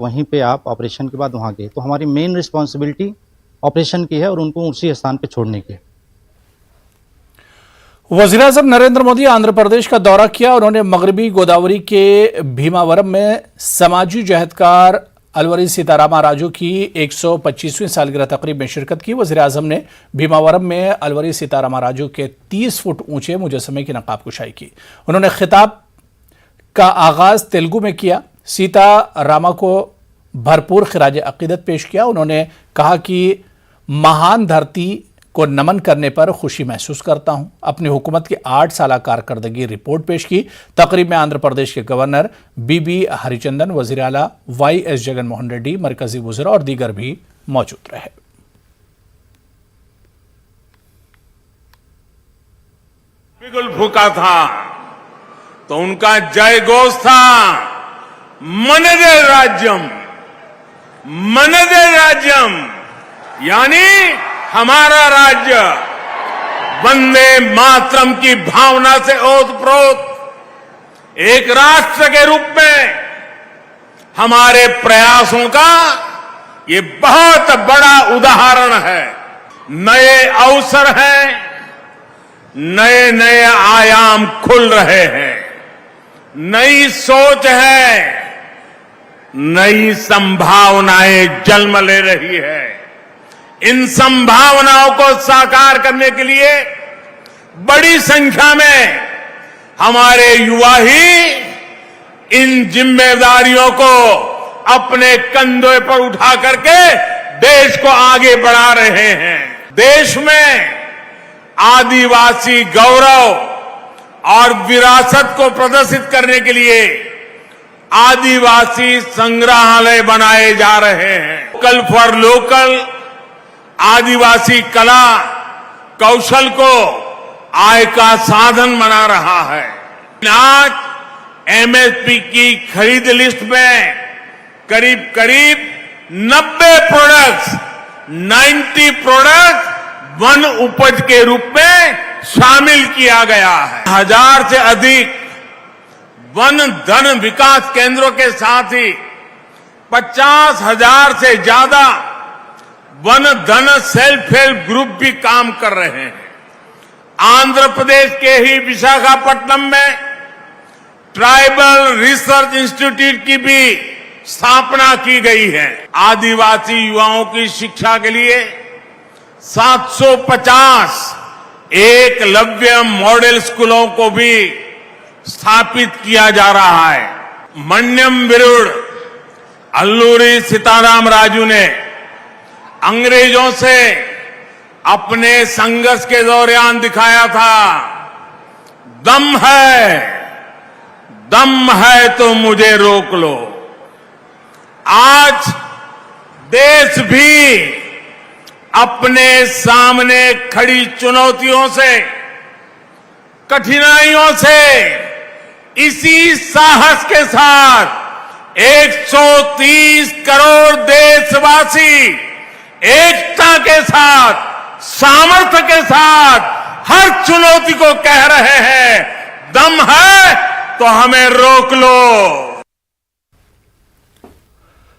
वहीं पे आप ऑपरेशन के बाद वहाँ गए, तो हमारी मेन रिस्पॉन्सिबिलिटी ऑपरेशन की है और उनको उसी स्थान पे छोड़ने की है। वज़ीर-ए-आज़म नरेंद्र मोदी आंध्र प्रदेश का दौरा किया। उन्होंने मगरबी गोदावरी के भीमावरम में समाजी जहदकार अलवरी सीतारामा राजू की 125वीं सालगिरह तकरीब में शिरकत की। वज़ीर-ए-आज़म ने भीमावरम में अलवरी सीतारामा राजू के 30 फुट ऊंचे मुजस्समे की नकाब कुशाई की। उन्होंने खिताब का आगाज तेलुगु में किया। सीतारामा को भरपूर खिराज अकीदत पेश किया। उन्होंने कहा कि महान धरती को नमन करने पर खुशी महसूस करता हूं। अपनी हुकूमत की 8 साल कारकर्दगी रिपोर्ट पेश की। तकरीब में आंध्र प्रदेश के गवर्नर बीबी हरिचंदन, वजीर आला YS जगनमोहन रेड्डी, मरकजी वज़ीरा और दीगर भी मौजूद रहे। बिगुल फूका था तो उनका जय घोष था, मनदे राज्यम, मनदे राज्यम, यानी हमारा राज्य। वंदे मातरम की भावना से ओतप्रोत एक राष्ट्र के रूप में हमारे प्रयासों का ये बहुत बड़ा उदाहरण है। नए अवसर हैं, नए नए आयाम खुल रहे हैं, नई सोच है, नई संभावनाएं जन्म ले रही है। इन संभावनाओं को साकार करने के लिए बड़ी संख्या में हमारे युवा ही इन जिम्मेदारियों को अपने कंधों पर उठा करके देश को आगे बढ़ा रहे हैं। देश में आदिवासी गौरव और विरासत को प्रदर्शित करने के लिए आदिवासी संग्रहालय बनाए जा रहे हैं। लोकल फॉर लोकल आदिवासी कला कौशल को आय का साधन बना रहा है। आज MSP की खरीद लिस्ट में करीब करीब 90 प्रोडक्ट्स, 90 प्रोडक्ट वन उपज के रूप में शामिल किया गया है। 1000 से अधिक वन धन विकास केंद्रों के साथ ही 50,000 से ज्यादा वन धन सेल्फ हेल्प ग्रुप भी काम कर रहे हैं। आंध्र प्रदेश के ही विशाखापट्टनम में ट्राइबल रिसर्च इंस्टीट्यूट की भी स्थापना की गई है। आदिवासी युवाओं की शिक्षा के लिए 750 एकलव्य मॉडल स्कूलों को भी स्थापित किया जा रहा है। मन्यम विरुड़ अल्लूरी सीताराम राजू ने अंग्रेजों से अपने संघर्ष के दौरान दिखाया था, दम है तो मुझे रोक लो। आज देश भी अपने सामने खड़ी चुनौतियों से, कठिनाइयों से इसी साहस के साथ 130 करोड़ देशवासी एकता के साथ, सामर्थ्य के साथ हर चुनौती को कह रहे हैं, दम है तो हमें रोक लो।